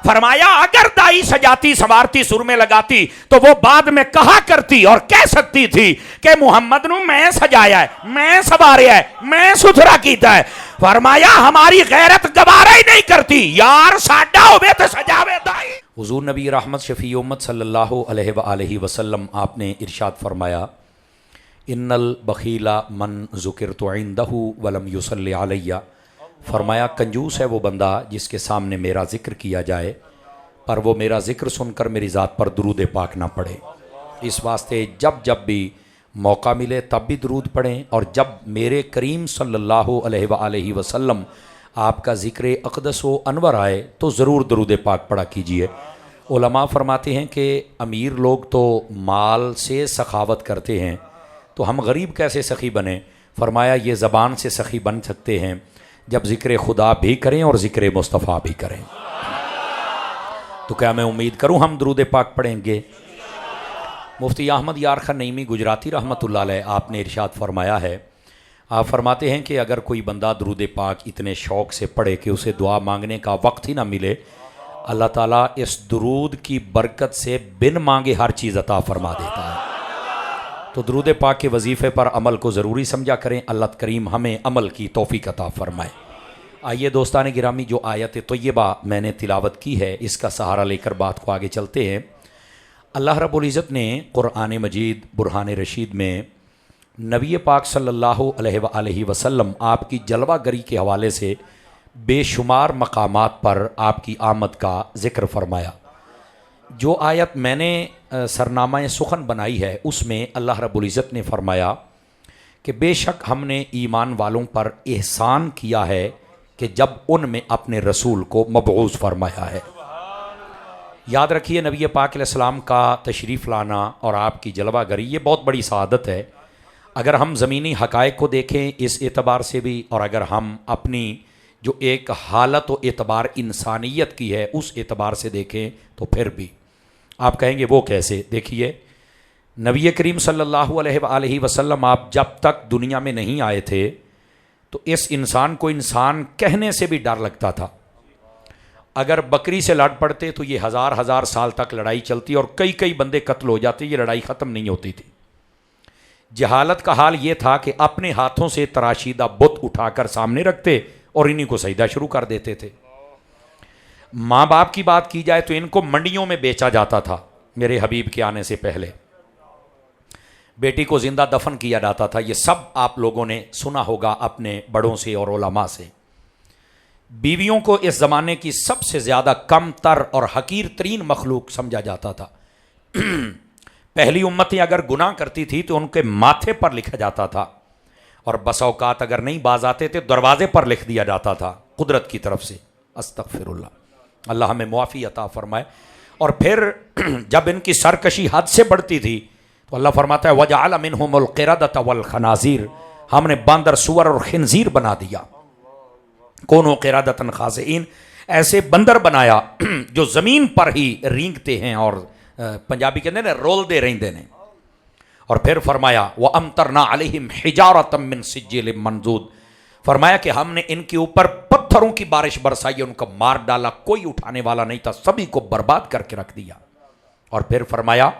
फरमाया अगर दाई सजाती संवारती सुर में लगाती तो वो बाद में कहा करती और कह सकती थी कि मुहम्मद नू मैं सजाया है, मैं संवारिया है, मैं सुथरा कीता है। फरमाया हमारी गैरत गवारा ही नहीं करती, यार साडा होवे तो सजावे दाई। हुजूर नबी रहमत शफी उम्मत सल्लल्लाहु अलैहि वसल्लम आपने इरशाद फरमाया, इन्नल बखीला मन ज़ुकिरतु इंदहु वलम युसल्ली अलैया। फरमाया कंजूस है वो बंदा जिसके सामने मेरा जिक्र किया जाए पर वो मेरा जिक्र सुनकर मेरी ज़ात पर दुरूद पाक ना पढ़े। इस वास्ते जब जब भी मौका मिले तब भी दुरूद पढ़ें, और जब मेरे करीम सल्लल्लाहु अलैहि वसल्लम आपका ज़िक्र अक़दस व अनवर आए तो ज़रूर दुरूद पाक पढ़ा कीजिए। उलमा फरमाते हैं कि अमीर लोग तो माल से सखावत करते हैं, तो हम गरीब कैसे सखी बने? फरमाया ये ज़बान से सखी बन सकते हैं जब ज़िक्र खुदा भी करें और ज़िक्र मुस्तफ़ा भी करें। तो क्या मैं उम्मीद करूं हम दुरूद पाक पढ़ेंगे? मुफ्ती अहमद यार खान नईमी गुजराती रहमतुल्लाह अलैह आपने इरशाद फरमाया है, आप फरमाते हैं कि अगर कोई बंदा दुरूद पाक इतने शौक़ से पढ़े कि उसे दुआ मांगने का वक्त ही ना मिले, अल्लाह ताला इस दुरूद की बरकत से बिन मांगे हर चीज़ अता फरमा देता है। तो दुरूद पाक के वजीफ़े पर अमल को ज़रूरी समझा करें। अल्लाह करीम हमें अमल की तौफ़ीक़ अता फ़रमाए। आइए दोस्तान गिरामी, जो आयत तय्यबा मैंने तिलावत की है इसका सहारा लेकर बात को आगे चलते हैं। अल्लाह रब्बुल इज़्ज़त ने कुरान मजीद बुरहान रशीद में नबी पाक सल्लल्लाहु अलैहि वसल्लम आपकी जलवागरी के हवाले से बेशुमार मकामात पर आपकी आमद का ज़िक्र फरमाया। जो आयत मैंने सरनामा सुखन बनाई है उसमें अल्लाह रब्बुल इज़्ज़त ने फरमाया कि बेशक हमने ईमान वालों पर एहसान किया है कि जब उनमें अपने रसूल को मबऊस फरमाया है। याद रखिए नबी पाक अलैहिस्सलाम का तशरीफ़ लाना और आपकी जलवागरी ये बहुत बड़ी सआदत है। अगर हम ज़मीनी हक़ाइक़ को देखें इस एतबार से भी, और अगर हम अपनी जो एक हालत व एतबार इंसानियत की है उस एतबार से देखें तो फिर भी आप कहेंगे वो कैसे? देखिए नबी करीम सल्लल्लाहु अलैहि वसल्लम आप जब तक दुनिया में नहीं आए थे तो इस इंसान को इंसान कहने से भी डर लगता था। अगर बकरी से लड़ पड़ते तो ये हज़ार हज़ार साल तक लड़ाई चलती और कई कई बंदे कत्ल हो जाते, ये लड़ाई ख़त्म नहीं होती थी। जहालत का हाल ये था कि अपने हाथों से तराशीदा बुत उठाकर सामने रखते और इन्हीं को सजदा शुरू कर देते थे। माँ बाप की बात की जाए तो इनको मंडियों में बेचा जाता था। मेरे हबीब के आने से पहले बेटी को जिंदा दफन किया जाता था। ये सब आप लोगों ने सुना होगा अपने बड़ों से और उलमा से। बीवियों को इस ज़माने की सबसे ज़्यादा कम तर और हकीर तरीन मखलूक समझा जाता था। पहली उम्मतें अगर गुनाह करती थी तो उनके माथे पर लिखा जाता था, और बस औकात अगर नहीं बाज आते थे दरवाजे पर लिख दिया जाता था कुदरत की तरफ से। अस्तगफिरुल्लाह, अल्लाह हमें मुआफ़ी अता फरमाए। और फिर जब इनकी सरकशी हद से बढ़ती थी तो अल्लाह फरमाता है वजअल मिनहुमुल क़िरदत वल खनाज़ीर, हमने बांदर सुअर और खिंजीर बना दिया। कौनो क़िरदतन ख़ासिईन, ऐसे बंदर बनाया जो ज़मीन पर ही रेंगते हैं और पंजाबी कहते हैं रोल दे रेंदे ने। और फिर फरमाया व अमतरना अलैहिम हिजारतम मिन सिज्जिल मंजूद, फरमाया कि हमने इनके ऊपर पत्थरों की बारिश बरसाई, उनको मार डाला, कोई उठाने वाला नहीं था, सभी को बर्बाद करके रख दिया। और फिर फरमाया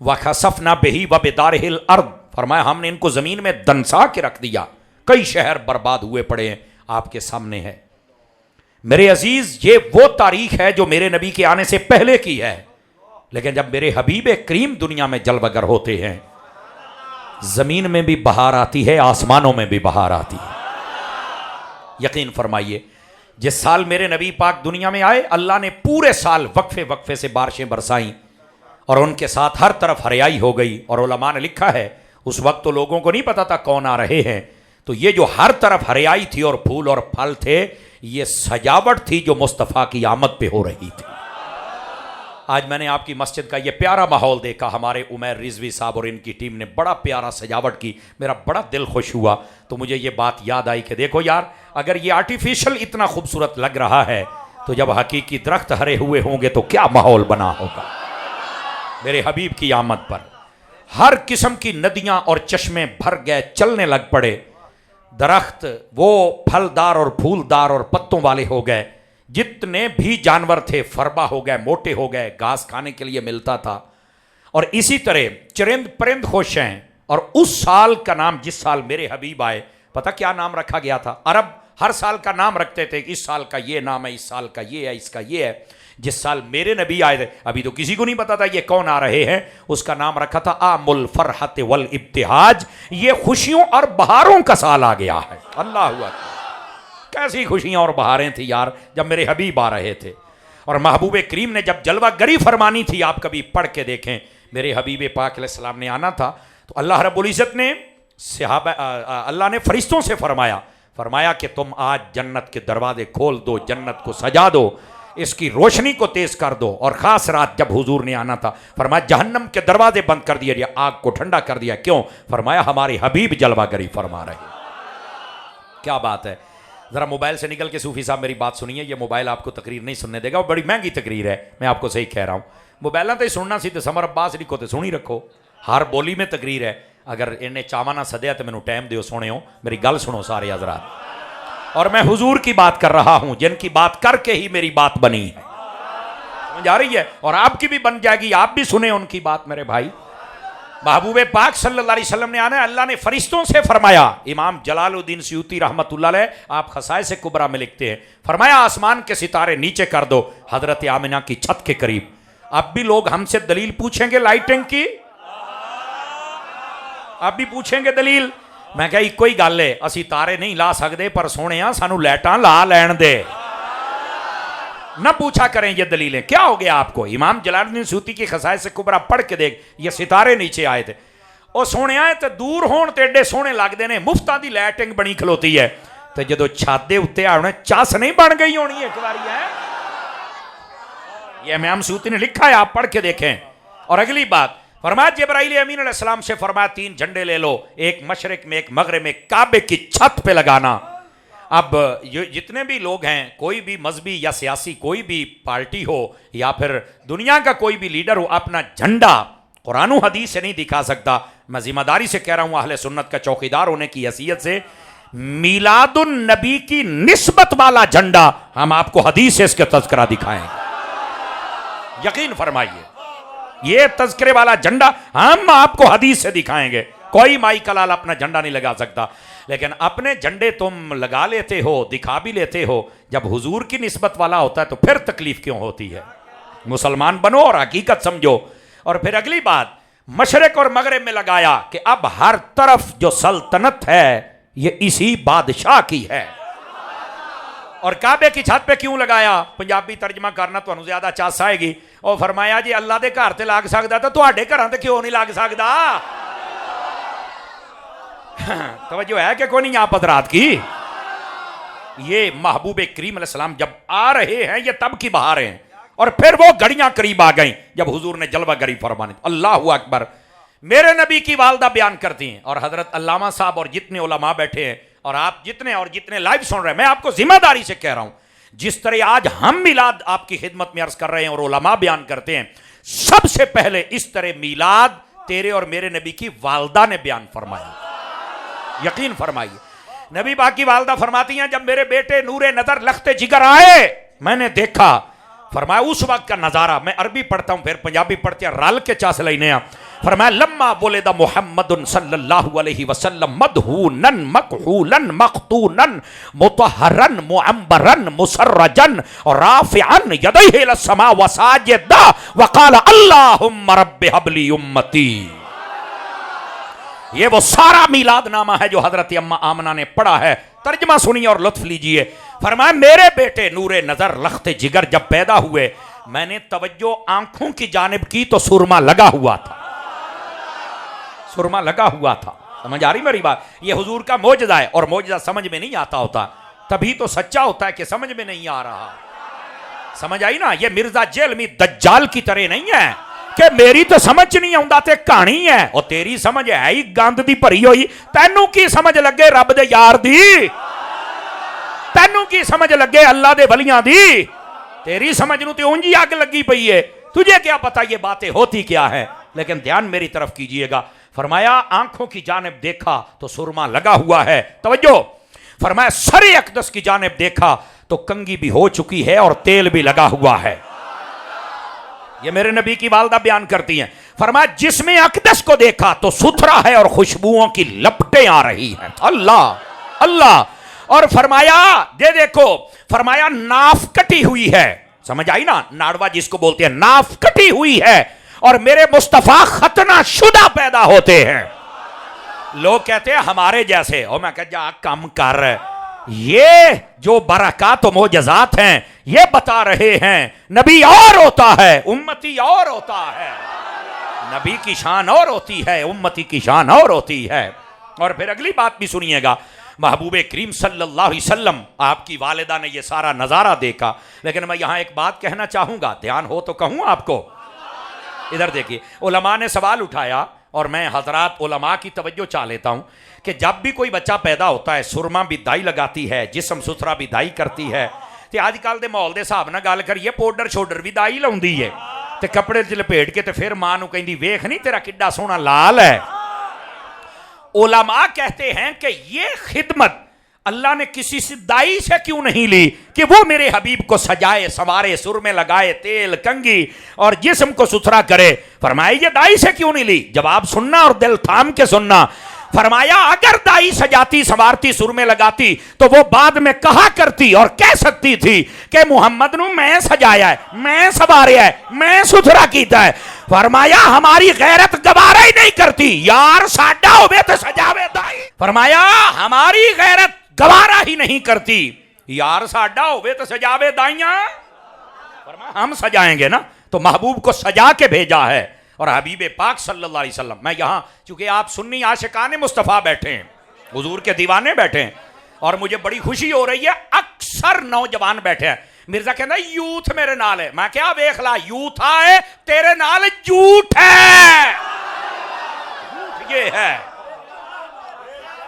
व खसफना बिही व बिदारिहिल अर्द, फरमाया हमने इनको ज़मीन में दनसा के रख दिया, कई शहर बर्बाद हुए पड़े हैं आपके सामने है। मेरे अजीज़, ये वो तारीख है जो मेरे नबी के आने से पहले की है, लेकिन जब मेरे हबीब करीम दुनिया में जलवगर होते हैं ज़मीन में भी बहार आती है, आसमानों में भी बहार आती है। यकीन फरमाइए जिस साल मेरे नबी पाक दुनिया में आए अल्लाह ने पूरे साल वक्फे वक्फे से बारिशें बरसाईं और उनके साथ हर तरफ हरियाई हो गई। और उलमा ने लिखा है उस वक्त तो लोगों को नहीं पता था कौन आ रहे हैं, तो ये जो हर तरफ हरियाई थी और फूल और फल थे, ये सजावट थी जो मुस्तफ़ा की आमद पे हो रही थी। आज मैंने आपकी मस्जिद का ये प्यारा माहौल देखा, हमारे उमैर रिजवी साहब और इनकी टीम ने बड़ा प्यारा सजावट की, मेरा बड़ा दिल खुश हुआ। तो मुझे ये बात याद आई कि देखो यार, अगर ये आर्टिफिशियल इतना खूबसूरत लग रहा है तो जब हकीकी दरख्त हरे हुए होंगे तो क्या माहौल बना होगा। मेरे हबीब की आमद पर हर किस्म की नदियां और चश्मे भर गए, चलने लग पड़े। दरख्त वो फलदार और फूलदार और पत्तों वाले हो गए। जितने भी जानवर थे फरबा हो गए, मोटे हो गए, घास खाने के लिए मिलता था। और इसी तरह चरिंद परिंद खुश हैं। और उस साल का नाम, जिस साल मेरे हबीब आए, पता क्या नाम रखा गया था? अरब हर साल का नाम रखते थे, इस साल का ये नाम है, इस साल का ये है, इसका ये है। जिस साल मेरे नबी आए थे, अभी तो किसी को नहीं पता था ये कौन आ रहे हैं, उसका नाम रखा था आमुल फरहत वल इब्तिहाज। ये खुशियों और बहारों का साल आ गया है। अल्लाह हुआ, कैसी खुशियां और बहारें थी यार जब मेरे हबीब आ रहे थे। और महबूब करीम ने जब जलवा गरी फरमानी थी, आप कभी पढ़ के देखें, मेरे हबीब पाक अलैहिस्सलाम ने आना था, तो अल्लाह रब्बुल इज़्ज़त ने अल्लाह ने फरिश्तों से फरमाया कि तुम आज जन्नत के दरवाजे खोल दो, जन्नत को सजा दो, इसकी रोशनी को तेज कर दो। और खास रात जब हुजूर ने आना था, फरमाया जहन्नम के दरवाजे बंद कर दिए, आग को ठंडा कर दिया। क्यों? फरमाया हमारे हबीब जलवागरी फरमा रहे। क्या बात है। जरा मोबाइल से निकल के सूफी साहब मेरी बात सुनिए, ये मोबाइल आपको तकरीर नहीं सुनने देगा, बड़ी महंगी तकरीर है, मैं आपको सही कह रहा हूँ। मोबाइल तो सुनना सी तो समर अब्बास लिखो तो सुनी रखो, हर बोली में तकरीर है। अगर इन्हें चावा ना सदया तो मैनू टाइम दियो, सुने हो मेरी गल सुनो सारे हजरात। और मैं हुजूर की बात कर रहा हूं, जिनकी बात करके ही मेरी बात बनी है, समझ आ रही है? और आपकी भी बन जाएगी, आप भी सुने उनकी बात मेरे भाई। महबूब पाक सल्लल्लाहु अलैहि वसल्लम ने आना, अल्लाह ने फरिश्तों से फरमाया। इमाम जलालुद्दीन सयूती रहमतुल्लाह अलैह आप खसाइस कुबरा में लिखते हैं, फरमाया आसमान के सितारे नीचे कर दो हजरत आमिना की छत के करीब। अब भी लोग हमसे दलील पूछेंगे लाइटिंग की, अब भी पूछेंगे दलील। मैं क्या इको ही गल है, असी तारे नहीं ला सकते, पर सोने सानू लाइटां ला लैन दे, न पूछा करें ये दलीलें। क्या हो गया आपको? इमाम जलालुद्दीन सूती की खसाइस कुबरा पढ़ के देख, ये सितारे नीचे आए थे, और सोने ते दूर होण ते एडे सोहने लगते हैं, मुफ्तां दी लाइटिंग बनी खलोती है, तो जो छत दे उत्ते आने चस नहीं बन गई होनी एक बारी है। ये इमाम सूती ने लिखा है, आप पढ़ के देखें। और अगली बात, फरमाया जिब्राइल अमीन अलैहिस्सलाम से फरमाया 3 झंडे ले लो, एक मशरिक में, एक मगरिब में, काबे की छत पे लगाना। अब जितने भी लोग हैं, कोई भी मजहबी या सियासी कोई भी पार्टी हो या फिर दुनिया का कोई भी लीडर हो, अपना झंडा कुरान और हदीस से नहीं दिखा सकता। मैं जिम्मेदारी से कह रहा हूं, अहले सुन्नत का चौकीदार होने की हैसियत से, मीलादुन नबी की निस्बत वाला झंडा हम आपको हदीस से इसका तज़किरा दिखाएंगे। यकीन फरमाइए, ये तज़किरे वाला झंडा हम आपको हदीस से दिखाएंगे। कोई माई कलाल अपना झंडा नहीं लगा सकता, लेकिन अपने झंडे तुम लगा लेते हो, दिखा भी लेते हो। जब हुजूर की निस्बत वाला होता है तो फिर तकलीफ क्यों होती है? मुसलमान बनो और हकीकत समझो। और फिर अगली बात, मशरिक और मगरिब में लगाया कि अब हर तरफ जो सल्तनत है ये इसी बादशाह की है। और काबे की छत पे क्यों लगाया? पंजाबी तर्जमा करना तो ज्यादा चास आएगी। और फरमाया जी अल्लाह के घर ते लग सकता तो तुहाडे घरां ते क्यों नहीं लग सकता? तवज्जो है कि कोई नहीं आप हज़रात की? ये महबूब करीम अलैहिस्सलाम जब आ रहे हैं, ये तब की बहार हैं। और फिर वो घड़ियां करीब आ गई जब हुजूर ने जलवा गरी फरमानी। अल्लाहु अकबर। मेरे नबी की वालदा बयान करती हैं, और हजरत अल्लामा साहब और जितने उलमा बैठे हैं और आप जितने लाइव सुन रहे हैं, मैं आपको जिम्मेदारी से कह रहा हूं, जिस तरह आज हम मिलाद आपकी खिदमत में अर्ज कर रहे हैं और उलमा बयान करते हैं, सबसे पहले इस तरह मिलाद तेरे और मेरे नबी की वालदा ने बयान फरमाया। यकीन फरमाइए, नबी पाक की वालदा फरमाती हैं, जब मेरे बेटे नूरे नजर लखते जिगर आए, मैंने देखा, फरमाया उस वक्त का नजारा। मैं अरबी पढ़ता हूं, फिर पंजाबी पढ़ते हैं, रल के चास लेने। फरमाया लम्मा बोलेदा मुहम्मदुन सल्लल्लाहु अलैहि वसल्लम मदहूनन मकहूलन मखतूनन मुतहरन मुअम्बरन मुसर्रजन और राफिअन यदैहि इला समा व साजिदा व क़ाल अल्लाहुम्मा रब्बि हबली उम्मती। ये वो सारा मीलाद नामा है जो हजरत अम्मा आमना ने पढ़ा है। तर्जमा सुनिए और लुत्फ लीजिए। फरमाया मेरे बेटे नूरे नजर लखते जिगर जब पैदा हुए, मैंने तवज्जो आंखों की जानिब की तो सुरमा लगा हुआ था, सुरमा लगा हुआ था। समझ आ रही मेरी बात? ये हुजूर का मोजज़ा है, और मोजज़ा समझ में नहीं आता होता, तभी तो सच्चा होता है कि समझ में नहीं आ रहा। समझ आई ना? ये मिर्जा जेलमी दज्जाल की तरह नहीं है कि मेरी तो समझ नहीं आउंदा ते कहानी है, और तेरी समझ है ही गंद दी भरी हुई। तैनू की समझ लगे रब दे यार दी? तैनू की समझ लगे अल्लाह दे वलियां दी? तेरी समझ नू तो उंजी अग लगी पई है। तुझे क्या पता ये बातें होती क्या है? लेकिन ध्यान मेरी तरफ कीजिएगा। फरमाया आंखों की जानिब देखा तो सुरमा लगा हुआ है। तवज्जो। फरमाया सरे अकदस की जानिब देखा तो कंघी भी हो चुकी है और तेल भी लगा हुआ है। ये मेरे नबी की वालदा बयान करती हैं। फरमाया जिसमें अकदस को देखा तो सुथरा है और खुशबुओं की लपटें आ रही हैं। अल्लाह अल्लाह। और फरमाया दे देखो, फरमाया नाफ कटी हुई है, समझ आई ना, नाड़वा जिसको बोलते हैं, नाफ कटी हुई है और मेरे मुस्तफा खतना शुदा पैदा होते हैं। लोग कहते हैं हमारे जैसे, और मैं कहता जा कम कर, ये जो बरक़ात और मोजज़ात हैं ये बता रहे हैं नबी और होता है, उम्मती और होता है। नबी की शान और होती है, उम्मती की शान और होती है। और फिर अगली बात भी सुनिएगा, महबूबे करीम सल्लल्लाहु अलैहि वसल्लम, आपकी वालिदा ने ये सारा नज़ारा देखा। लेकिन मैं यहाँ एक बात कहना चाहूँगा, ध्यान हो तो कहूँ आपको। इधर देखिए, उलमा ने सवाल उठाया और मैं हजरात उलमा की तवज्जो चाह लेता हूँ कि जब भी कोई बच्चा पैदा होता है, सुरमा भी दाई लगाती है, जिस्म सुथरा भी दाई करती है, तो आजकल के माहौल के हिसाब नाल गल करिए पाउडर शोडर भी दाई लाउंदी है, तो कपड़े च लपेट के तो फिर मां नूं कहंदी वेख नहीं तेरा किड्डा सोहना लाल है। उलमा कहते हैं कि ये खिदमत अल्लाह ने किसी से दाई से क्यों नहीं ली कि वो मेरे हबीब को सजाए संवारे, सुर में लगाए तेल कंघी और जिस्म को सुथरा करे। फरमाया ये दाई से क्यों नहीं ली? जवाब सुनना और दिल थाम के सुनना। फरमाया अगर दाई सजाती संवारती सुर में लगाती तो वो बाद में कहा करती और कह सकती थी कि मुहम्मद नू मैं सजाया है, मैं संवारिया है, मैं सुथरा कीता है। फरमाया हमारी गैरत गवारा ही नहीं करती, यार साडा होवे तो सजावे दाई। फरमाया हमारी गैरत गवारा ही नहीं करती, यार साडा होवे तो सजावे दाइयां। फरमाया हम सजाएंगे ना, तो महबूब को सजा के भेजा है। और हबीब पाक सल्लल्लाहु अलैहि वसल्लम, मैं यहाँ चूंकि आप सुन्नी आशिकाने मुस्तफ़ा बैठे हैं, हुजूर के दीवाने बैठे हैं, और मुझे बड़ी खुशी हो रही है, अक्सर नौजवान बैठे हैं। मिर्जा कहना यूथ मेरे नाल है, मैं क्या वेख ला यूथ आए तेरे नाल झूठ है, झूठ ये है।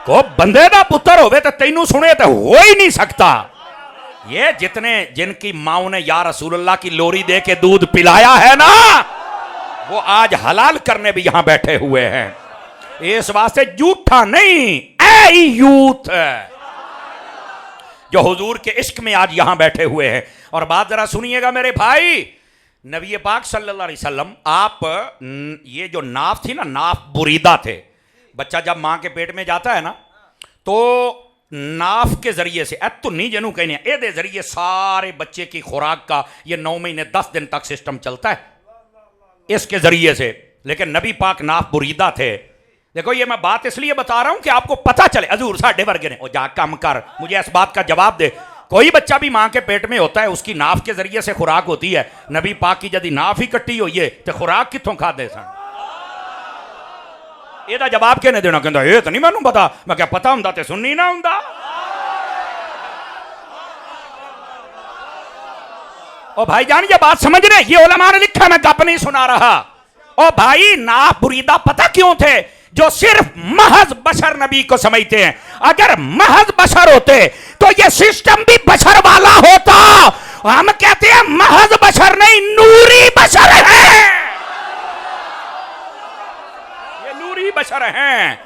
को बंदे दा पुत्र होवे तो तैनू सुने तो हो ही नहीं सकता। ये जितने जिनकी माओ ने या रसूलुल्लाह की लोरी दे के दूध पिलाया है ना, वो आज हलाल करने भी यहां बैठे हुए हैं। इस वास्ते झूठा नहीं, ऐ यूथ जो हुजूर के इश्क में आज यहां बैठे हुए हैं। और बात जरा सुनिएगा मेरे भाई, नबी पाक सल्लल्लाहु अलैहि वसल्लम, आप ये जो नाफ थी ना, नाफ बुरीदा थे। बच्चा जब मां के पेट में जाता है ना, तो नाफ के जरिए से तुन्नी जनू कहने ए जरिए सारे बच्चे की खुराक का ये 9 महीने 10 दिन तक सिस्टम चलता है इसके जरिए से। लेकिन नबी पाक नाफ बुरीदा थे। देखो ये मैं बात इसलिए बता रहा हूं कि आपको पता चले, हजूर साडे वर्गे ने, ओ जा कम कर, मुझे इस बात का जवाब दे। कोई बच्चा भी मां के पेट में होता है, उसकी नाफ के जरिए से खुराक होती है। नबी पाक की यदि नाफ ही कट्टी हुई है तो खुराक कितों खादे सन? ਇਹਦਾ जवाब किहने देना? कहता ये तो नहीं मैनू पता। मैं क्या पता हुंदा ते सुननी ना हुंदा। ओ भाईजान ये बात समझ रहे, ये उलमा ने लिखा, मैं गप नहीं सुना रहा। ओ भाई नाफ बुरीदा पता क्यों थे? जो सिर्फ महज बशर नबी को समझते हैं। अगर महज बशर होते तो ये सिस्टम भी बशर वाला होता। हम कहते हैं महज बशर नहीं, नूरी बशर है, ये नूरी बशर हैं।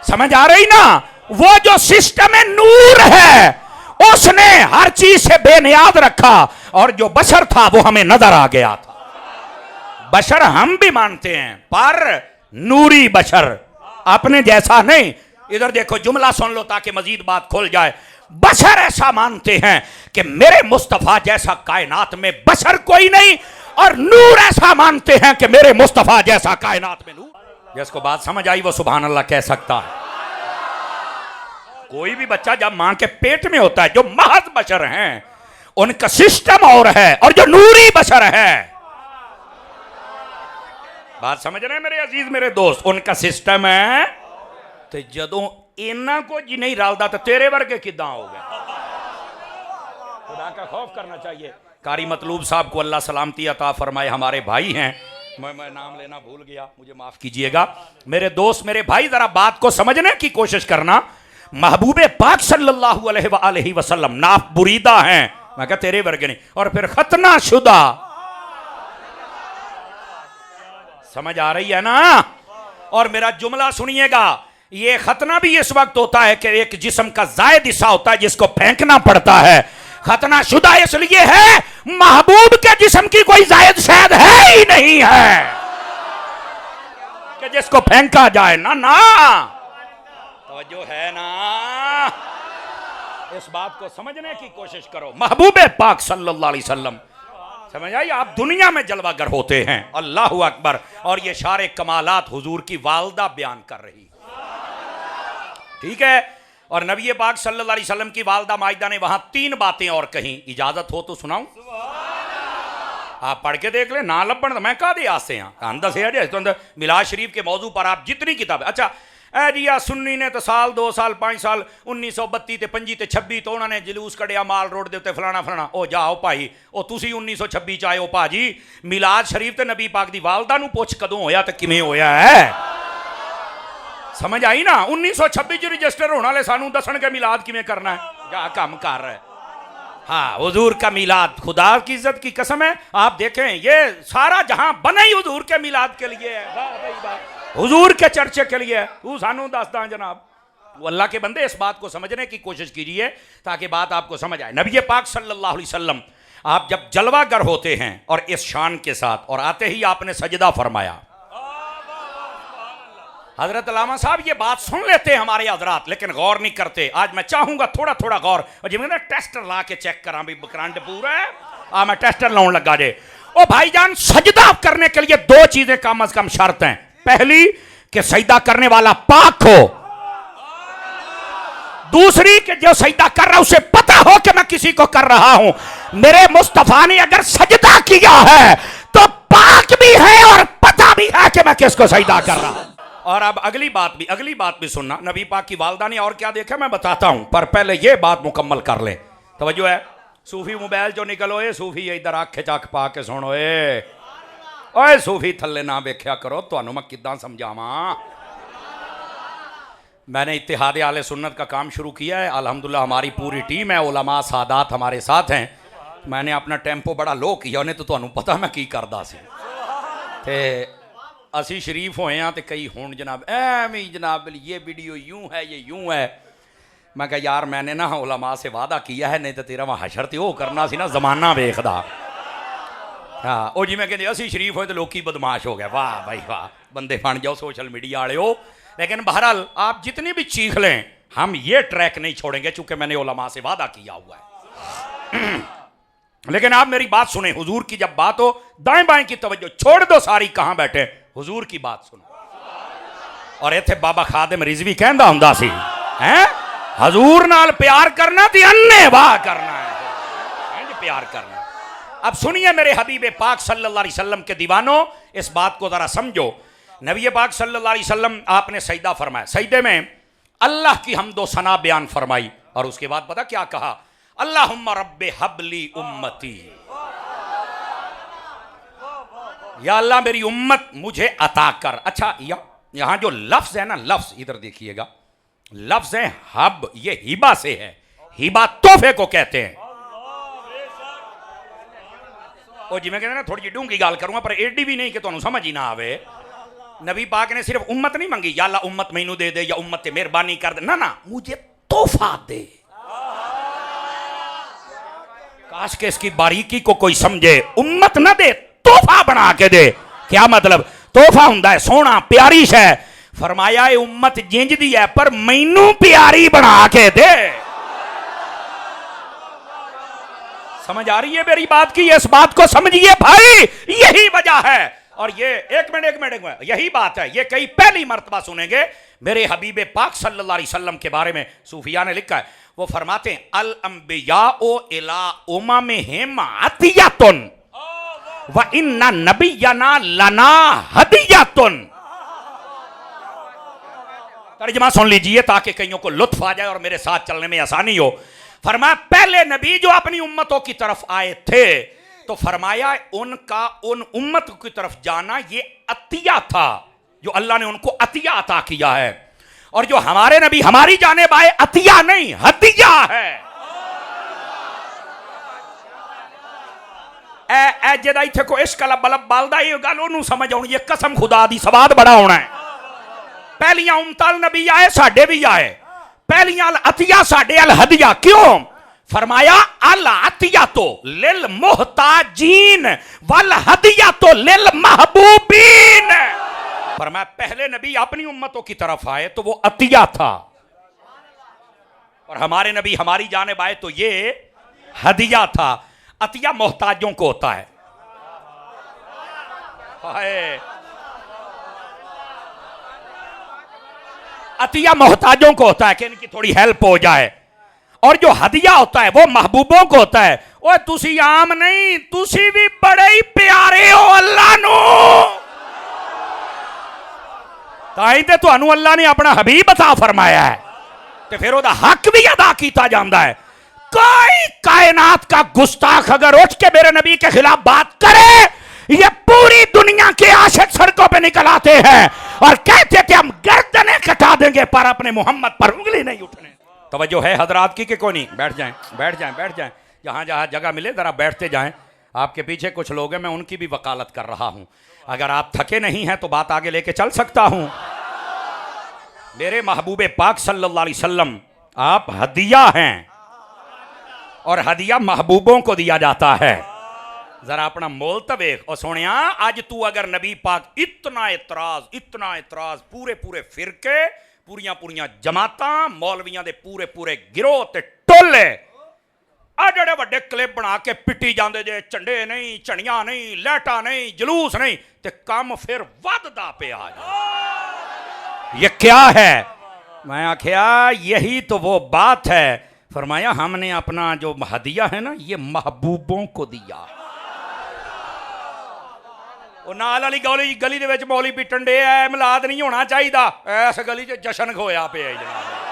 समझ आ रही ना? वो जो सिस्टम है नूर है, उसने हर चीज से बेनियाद रखा, और जो बशर था वो हमें नजर आ गया था। बशर हम भी मानते हैं, पर नूरी बशर, अपने जैसा नहीं। इधर देखो, जुमला सुन लो ताकि मजीद बात खुल जाए। बशर ऐसा मानते हैं कि मेरे मुस्तफा जैसा कायनात में बशर कोई नहीं, और नूर ऐसा मानते हैं कि मेरे मुस्तफा जैसा कायनात में नूर। जिसको बात समझ आई वो सुभान अल्लाह कह सकता है। कोई भी बच्चा जब मां के पेट में होता है, जो महज बशर हैं, उनका सिस्टम और है, और जो नूरी बशर है, बात समझ रहे हैं मेरे अजीज मेरे दोस्त, उनका सिस्टम है। तो जदों इन्ना को जी नहीं रलदा तो तेरे वर्गे किदां हो गए? खुदा का खौफ करना चाहिए। कारी मतलूब साहब को अल्लाह सलामती अता फरमाए, हमारे भाई हैं, मैं नाम लेना भूल गया, मुझे माफ कीजिएगा। मेरे दोस्त मेरे भाई, जरा बात को समझने की कोशिश करना। महबूबे पाक सल्लल्लाहु अलैहि वसल्लम नाफ बुरीदा हैं, मैं कहा तेरे वर्गे नहीं, और फिर खतना शुदा। समझ आ रही है ना? और मेरा जुमला सुनिएगा, ये खतना भी इस वक्त होता है कि एक जिस्म का जायद हिस्सा होता है जिसको फेंकना पड़ता है। खतना शुदा इसलिए है महबूब के जिस्म की कोई जायद शायद है ही नहीं है कि जिसको फेंका जाए ना। ना तवज्जो है ना, इस बात को समझने की कोशिश करो। महबूब पाक सल्लल्लाहु अलैहि वसल्लम, समझ आई, आप दुनिया में जलवागर होते हैं। अल्लाहु अकबर। और ये सारे कमालात हुजूर की वालदा बयान कर रही, ठीक है। और नबी पाक सल्लल्लाहु अलैहि वसल्लम की वालदा माइदा ने वहां 3 बातें और कहीं, इजाजत हो तो सुनाऊं? आप पढ़ के देख ले, ना लपन मैं कहा दे आसे हैं मिलाद शरीफ के मौजू पर आप जितनी किताब, अच्छा जी आ सुन्नी ने तो साल 2 साल 5 साल 1932 ते 25 ते 26 तो उन्होंने जलूस कढ़िया माल रोड दे उत्ते फलाना फलाना। ओ जाओ भाई, ओ तुसी 1926 च आए हो भाजी, मिलाद शरीफ ते नबी पाक दी वालदा नूं पुछ कदों होया ते किवें होया है? समझ आई ना? 1926 च रजिस्टर होने वाले सानू दसन के मिलाद किवें करना है, जा काम कर रहा है। हाँ, हुजूर का मिलाद खुदा की इज्जत की कसम है। आप देखें ये सारा जहां बना ही हुजूर के मिलाद के लिए है, वाह भाई वाह, हुजूर के चर्चे के लिए है। तू सानू दसदा जनाब, वो अल्लाह के बंदे इस बात को समझने की कोशिश कीजिए ताकि बात आपको समझ आए। नबी पाक सल्लल्लाहु अलैहि वसल्लम आप जब जलवागर होते हैं और इस शान के साथ, और आते ही आपने सजदा फरमाया। हजरत अल्लामा साहब ये बात सुन लेते हैं हमारे हजरात, लेकिन गौर नहीं करते। आज मैं चाहूंगा थोड़ा थोड़ा गौर, और जिम्मे ना टेस्टर ला के चेक करा भी करंट पूरा है। मैं टेस्टर लाने लगा जे। ओ भाईजान, सजदा करने के लिए 2 चीजें कम से कम शर्त हैं। पहली कि सजदा करने वाला पाक हो, दूसरी कि जो सजदा कर रहा है उसे पता हो कि मैं किसी को कर रहा हूं। मेरे मुस्तफा ने अगर सजदा किया है तो पाक भी है और पता भी है कि मैं किसको सजदा कर रहा हूं। और अब अगली बात भी सुनना। नबी पाक की वालदा ने और क्या देखा मैं बताता हूं, पर पहले ये बात मुकम्मल कर ले। तवज्जो है, सूफी मोबाइल जो निकलो, ए सूफी इधर आखे चक पा के सुनो, ओए सूफी थल्ले ना वेख्या करो, तुहानू मैं किदां समझावां। मैंने इत्तेहाद आले सुन्नत का काम शुरू किया है। अल्हम्दुलिल्लाह हमारी पूरी टीम है, उलमा सादात हमारे साथ हैं। मैंने अपना टेंपो बड़ा लो किया, उन्हें तो तुहानू पता मैं की करदा सी। ते असी शरीफ होए हैं तो कई हुण जनाब एवं जनाब ये वीडियो यूं है, ये यूं है। मैं कहा यार मैंने ना उलमा से वादा किया है, नहीं तो तेरा वहाँ हशर तो करना सी ना, जमाना वेखदा। हाँ, वो जिमें कहते असी शरीफ होए तो लोग बदमाश हो गए। वाह भाई वाह, बंदे बन जाओ सोशल मीडिया वाले हो। लेकिन बहरहाल आप जितनी भी चीख लें, हम ये ट्रैक नहीं छोड़ेंगे चूंकि मैंने उलमा से वादा किया हुआ है। लेकिन आप मेरी बात सुने, हुजूर की जब बात हो दाएं बाएं की तवज्जो छोड़ दो सारी, कहां बैठे, हुजूर की बात सुनो। और इत्थे बाबा खादिम रिजवी कहंदा हुंदा सी, हैं हुजूर नाल प्यार करना ते अन्ने वाह करना है, प्यार करना। अब सुनिए मेरे हबीब पाक सल्लल्लाहु अलैहि वसल्लम के दीवानों, इस बात को जरा समझो। नबी पाक सल्लल्लाहु अलैहि वसल्लम आपने सजदा फरमाया, सजदे में अल्लाह की हम्दो सना बयान फरमाई, और उसके बाद पता क्या कहा, अल्लाहुम्मा रब्बे हबली उम्मती, या अल्लाह मेरी उम्मत मुझे अता कर। अच्छा यहां जो लफ्ज है ना, लफ्ज इधर देखिएगा, लफ्ज है हब, ये हिबा से है, हिबा तोहफे को कहते हैं। और जिमें कहते ना थोड़ी जी डूंगी गाल करूंगा, पर एडी भी नहीं कि तुहानू समझ ही ना आवे। नबी पाक ने सिर्फ उम्मत नहीं मंगी, या अल्लाह उम्मत मैनू दे दे, या उम्मत ते मेहरबानी कर दे, ना ना, मुझे तोहफा दे। काश के इसकी बारीकी को कोई समझे, उम्मत ना दे, तोहफा बना के दे। क्या मतलब? तोहफा हुंदा है सोना प्यारी शै, फरमाया ये उम्मत जिंज दी है पर मैनू प्यारी बना के दे। समझ आ रही है मेरी बात की? इस बात को समझिए भाई, यही वजह है। और ये एक मिनट यही बात है, ये कई पहली मर्तबा सुनेंगे मेरे हबीब पाक सल्लल्लाहु अलैहि वसल्लम के बारे में। सूफिया ने लिखा है, वो फरमाते हैं अल अंबियाओ इला उममिहिम अतियतुन व इन्ना नबियना लना हदियतुन। तर्जुमा सुन लीजिए ताकि कईयों को लुत्फ आ जाए और मेरे साथ चलने में आसानी हो। फरमाया पहले नबी जो अपनी उम्मतों की तरफ आए थे, तो फरमाया उनका उन उम्मत की तरफ जाना ये अतिया था, जो अल्लाह ने उनको अतिया अता किया है। और जो हमारे नबी हमारी जानिब आए, अतिया नहीं हदिया है। ए जेदा इत्थे को इश्क वाला बलब बालदा, ये गल ओनू समझ आउणी, ये कसम खुदा दी सवाद बड़ा होना है। पहलियां उम्मतल नबी आए, साडे भी आए। पहलियां अल अतिया, साडे अल हदिया। क्यों? फरमाया अल अतिया तो लिल मुहताजीन वल हदिया तो लिल महबूबीन। फरमाया पहले नबी अपनी उम्मतों की तरफ आए तो वो अतिया था, और हमारे नबी हमारी जानिब आए तो ये हदिया था। अतिया मोहताजों को होता है। अतिया मोहताजों को होता है कि इनकी थोड़ी हेल्प हो जाए, और जो हदिया होता है वो महबूबों को होता है। ओए तुसी आम नहीं, तुसी भी बड़े ही प्यारे हो अल्लाह नू। ताई ते तुहानू अल्लाह ने अपना हबीब अता फरमाया है, ते फिर ओदा हक भी अदा किया जाता है। कोई कायनात का गुस्ताख अगर उठ के मेरे नबी के खिलाफ बात करे, ये पूरी दुनिया के आशिक सड़कों पे निकल आते हैं और कहते थे हम गर्दनें कटा देंगे पर अपने मोहम्मद पर उंगली नहीं उठने। तवज्जो है हजरात की कि कोई नहीं? बैठ जाएं, बैठ जाएं, बैठ जाएं, जहां जहां जगह मिले जरा बैठते जाएं। आपके पीछे कुछ लोग हैं, मैं उनकी भी वकालत कर रहा हूं। अगर आप थके नहीं हैं तो बात आगे लेके चल सकता हूं। मेरे महबूबे पाक सल्लल्लाहु अलैहि वसल्लम आप हदिया हैं, और हदिया महबूबों को दिया जाता है। जरा अपना मोल तो वेख। और सोनिया, आज तू अगर नबी पाक इतना एतराज पूरे पूरे फिरके, पूरियां जमातां, मौलवियां दे पूरे पूरे गिरोह ते टोले आ जेड़े वड्डे क्लिप बना के पिटी जांदे जे, झंडे नहीं, झड़ियां नहीं, लैटा नहीं, जलूस नहीं, ते काम फिर वधदा पिया। ये क्या है? मैं आख्या यही तो वो बात है। फरमाया हमने अपना जो हदिया है ना, ये महबूबों को दिया। नाल वाली गली दे विच मौली पिटन डे है, मिलाद नहीं होना चाहिए, इस गली च जशन खोया पे जनाब।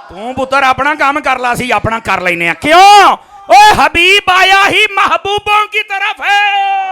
तू पुत्र अपना काम कर ला, सी अपना कर लेने। क्यों? ओ हबीब आया ही महबूबों की तरफ है।